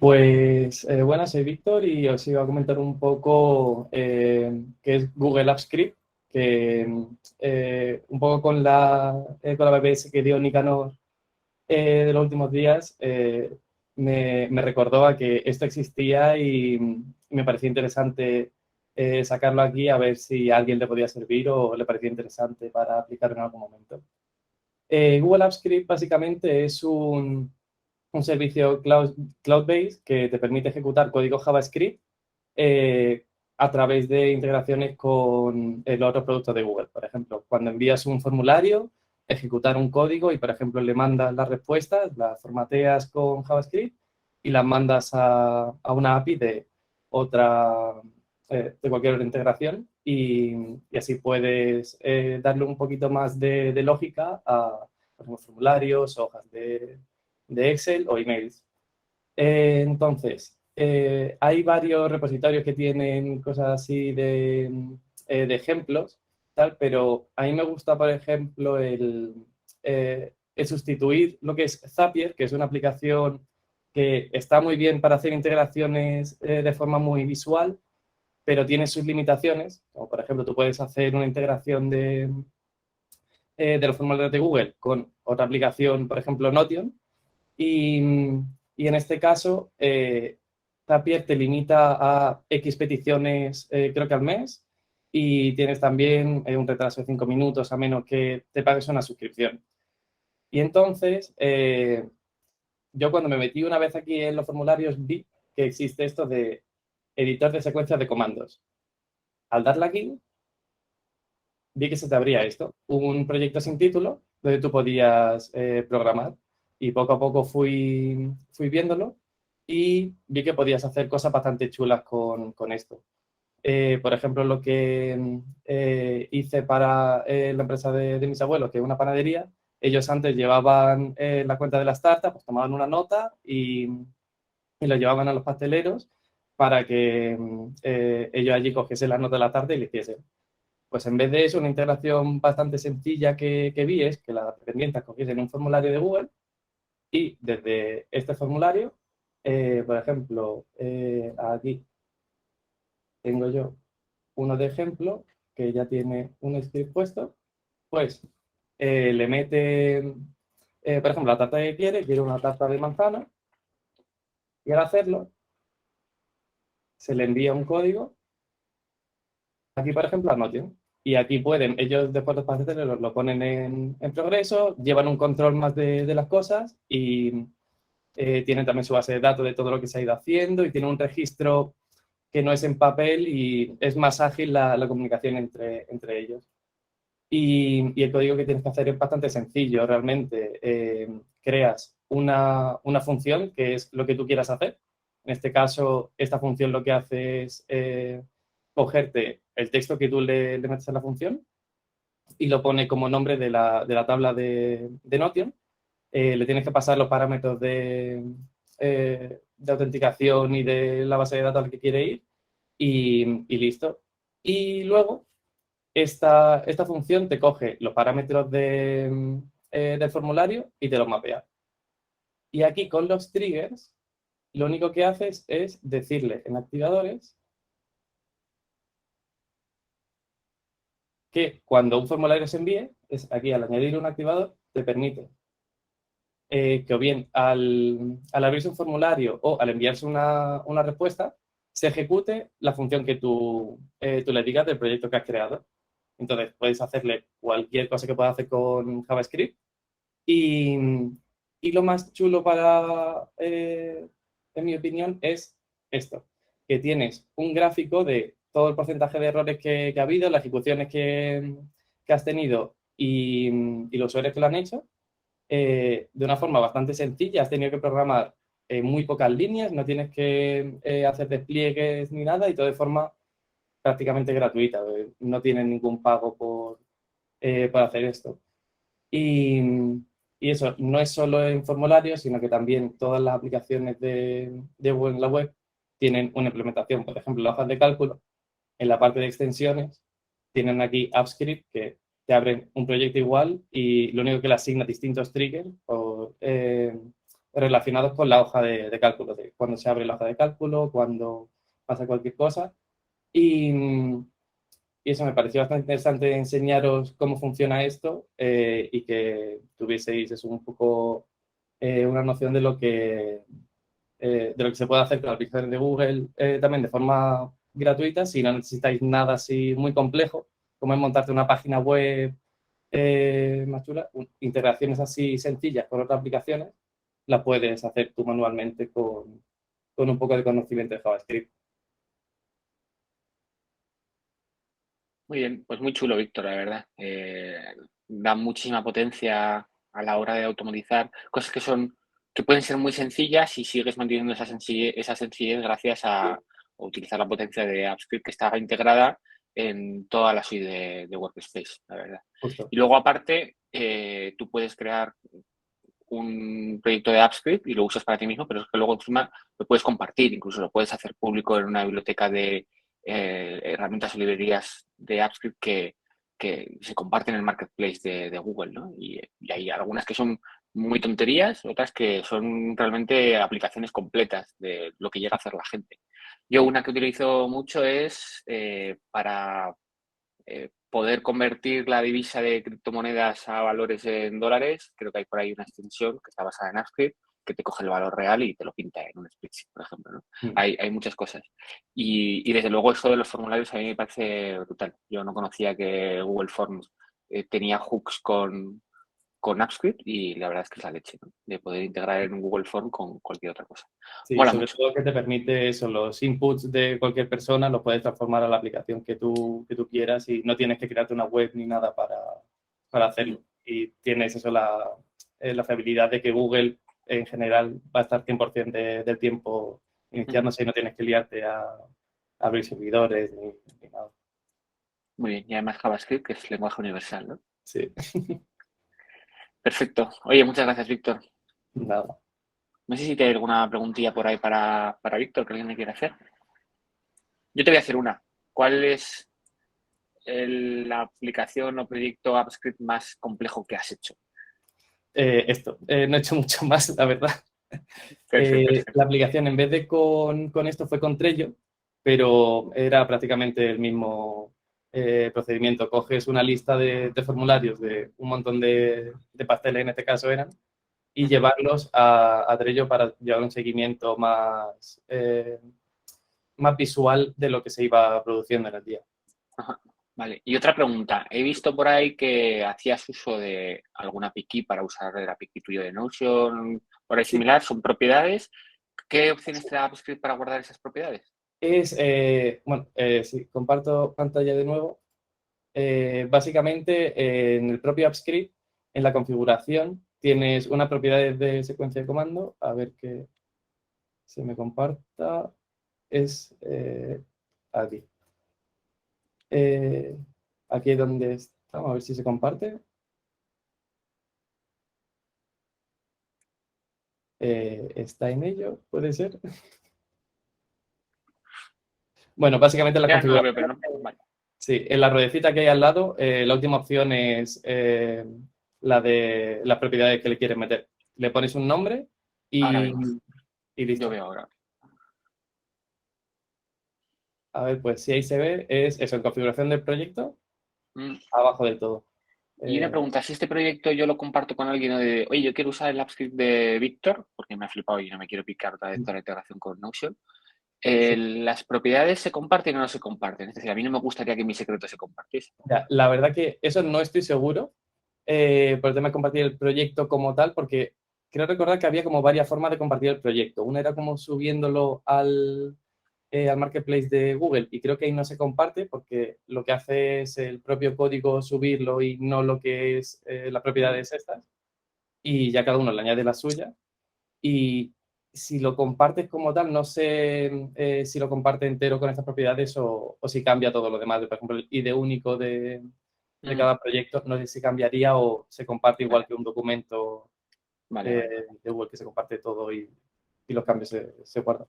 Pues buenas, soy Víctor y os iba a comentar un poco qué es Google Apps Script, que un poco con la BBS que dio Nicanor de los últimos días, me recordó a que esto existía y me parecía interesante sacarlo aquí a ver si a alguien le podía servir o le parecía interesante para aplicar en algún momento. Google Apps Script básicamente es un servicio cloud-based que te permite ejecutar código JavaScript eh, a través de integraciones con los otros productos de Google. Por ejemplo, cuando envías un formulario, ejecutar un código y, por ejemplo, le mandas las respuestas, las formateas con JavaScript y las mandas a una API otra, de cualquier otra integración y así puedes darle un poquito más de lógica a, por ejemplo, formularios, hojas de Excel o emails. Entonces, hay varios repositorios que tienen cosas así de ejemplos, tal, pero a mí me gusta, por ejemplo, el sustituir lo que es Zapier, que es una aplicación que está muy bien para hacer integraciones de forma muy visual, pero tiene sus limitaciones, como por ejemplo tú puedes hacer una integración de los formularios de Google con otra aplicación, por ejemplo, Notion, y, y en este caso, Zapier te limita a X peticiones, creo que al mes, y tienes también un retraso de 5 minutos a menos que te pagues una suscripción. Y entonces, yo cuando me metí una vez aquí en los formularios vi que existe esto de editor de secuencias de comandos. Al darle aquí, vi que se te abría esto, un proyecto sin título donde tú podías programar y poco a poco fui viéndolo y vi que podías hacer cosas bastante chulas con esto. Por ejemplo, lo que hice para la empresa de mis abuelos, que es una panadería, ellos antes llevaban la cuenta de la startup, pues tomaban una nota y lo llevaban a los pasteleros para que ellos allí cogiesen la nota de la tarde y le hiciesen. Pues en vez de eso, una integración bastante sencilla que vi es que las dependientes cogiesen un formulario de Google y desde este formulario, por ejemplo, aquí tengo yo uno de ejemplo que ya tiene un script puesto, pues le mete, por ejemplo, la tarta que quiere una tarta de manzana y al hacerlo se le envía un código, aquí por ejemplo a Notion. Y aquí pueden, ellos después los pacientes lo ponen en progreso, llevan un control más de las cosas y tienen también su base de datos de todo lo que se ha ido haciendo y tienen un registro que no es en papel y es más ágil la comunicación entre ellos. Y el código que tienes que hacer es bastante sencillo, realmente. Creas una función que es lo que tú quieras hacer. En este caso, esta función lo que hace es cogerte el texto que tú le metes a la función y lo pone como nombre de la tabla de Notion. Le tienes que pasar los parámetros de autenticación y de la base de datos al que quiere ir y listo. Y luego esta función te coge los parámetros del formulario y te los mapea. Y aquí con los triggers, lo único que haces es decirle en activadores que cuando un formulario se envíe, es aquí al añadir un activador, te permite que o bien al abrirse un formulario o al enviarse una respuesta, se ejecute la función que tú le digas del proyecto que has creado. Entonces, puedes hacerle cualquier cosa que puedas hacer con JavaScript. Y, y lo más chulo en mi opinión, es esto, que tienes un gráfico de todo el porcentaje de errores que ha habido, las ejecuciones que has tenido y los usuarios que lo han hecho, de una forma bastante sencilla. Has tenido que programar muy pocas líneas, no tienes que hacer despliegues ni nada y todo de forma prácticamente gratuita. No tienes ningún pago por hacer esto. Y, y eso no es solo en formularios, sino que también todas las aplicaciones de Google en la web tienen una implementación. Por ejemplo, las hojas de cálculo, en la parte de extensiones, tienen aquí AppScript que te abren un proyecto igual y lo único que le asigna distintos triggers relacionados con la hoja de cálculo, de cuando se abre la hoja de cálculo, cuando pasa cualquier cosa. Y, y eso me pareció bastante interesante enseñaros cómo funciona esto y que tuvieseis eso, un poco una noción de lo que se puede hacer con la aplicación de Google también de forma gratuita, si no necesitáis nada así muy complejo, como es montarte una página web más chula, integraciones así sencillas con otras aplicaciones, las puedes hacer tú manualmente con un poco de conocimiento de JavaScript. Muy bien, pues muy chulo, Víctor, la verdad. Da muchísima potencia a la hora de automatizar cosas que pueden ser muy sencillas y sigues manteniendo esa sencillez gracias a utilizar la potencia de AppScript que está integrada en toda la suite de Workspace, la verdad. Justo. Y luego, aparte, tú puedes crear un proyecto de AppScript y lo usas para ti mismo, pero es que luego encima lo puedes compartir, incluso lo puedes hacer público en una biblioteca de herramientas o librerías de AppScript que se comparten en el marketplace de Google, ¿no? Y hay algunas que son muy tonterías, otras que son realmente aplicaciones completas de lo que llega a hacer la gente. Yo una que utilizo mucho es para poder convertir la divisa de criptomonedas a valores en dólares. Creo que hay por ahí una extensión que está basada en AppScript que te coge el valor real y te lo pinta en un spreadsheet, por ejemplo, ¿no? Hay muchas cosas. Y desde luego esto de los formularios a mí me parece brutal. Yo no conocía que Google Forms tenía hooks con AppScript y la verdad es que es la leche, ¿no? De poder integrar en un Google Form con cualquier otra cosa. Sí, Mola sobre mucho. todo que te permite eso, los inputs de cualquier persona los puedes transformar a la aplicación que tú quieras y no tienes que crearte una web ni nada para hacerlo. Y tienes eso, la fiabilidad de que Google en general va a estar 100% del tiempo iniciándose y no tienes que liarte a abrir servidores ni nada. Muy bien. Y además JavaScript, que es lenguaje universal, ¿no? Sí, Perfecto. Oye, muchas gracias, Víctor. nada. No sé si hay alguna preguntilla por ahí para Víctor que alguien me quiera hacer. Yo te voy a hacer una. ¿Cuál es la aplicación o proyecto AppScript más complejo que has hecho? No he hecho mucho más, la verdad. La Perfecto. aplicación en vez de con esto fue con Trello, pero era prácticamente el mismo procedimiento. Coges una lista de formularios de un montón de pasteles, en este caso eran, y llevarlos a Trello para llevar un seguimiento más visual de lo que se iba produciendo en el día. Ajá. Vale. Y otra pregunta. He visto por ahí que hacías uso de alguna API para usar el API tuyo de Notion, por ahí Sí, similar, son propiedades. ¿Qué opciones te da AppScript para guardar esas propiedades? sí, comparto pantalla de nuevo. Básicamente, en el propio AppScript, en la configuración, tienes una propiedad de secuencia de comando. A ver que se me comparta. Es aquí. Eh, Aquí es donde estamos. A ver si se comparte. Está en ello, puede ser. Bueno, básicamente la Ya no lo configuración. veo, pero no. Vale. Sí, en la ruedecita que hay al lado, la última opción es la de las propiedades que le quieres meter. Le pones un nombre Ahora y, vemos. y Yo listo. veo ahora. A ver, pues si ahí se ve, es eso, en configuración del proyecto, Mm. abajo del todo. Y una Eh, pregunta, si este proyecto yo lo comparto con alguien de, oye, yo quiero usar el AppScript de Víctor, porque me ha flipado y no me quiero picar otra vez toda la integración con Notion, sí. ¿las propiedades se comparten o no se comparten? Es decir, a mí no me gustaría que mi secreto se compartiese. Ya, la verdad que eso no estoy seguro por el tema de compartir el proyecto como tal, porque creo recordar que había como varias formas de compartir el proyecto. Una era como subiéndolo al marketplace de Google y creo que ahí no se comparte porque lo que hace es el propio código subirlo y no lo que es las Mm. propiedades estas y ya cada uno le añade la suya y si lo compartes como tal, no sé si lo comparte entero con estas propiedades o si cambia todo lo demás. Por ejemplo, el ID único de Mm. cada proyecto, no sé si cambiaría o se comparte igual Vale, que un documento vale, vale. de Google que se comparte todo y los cambios se guardan.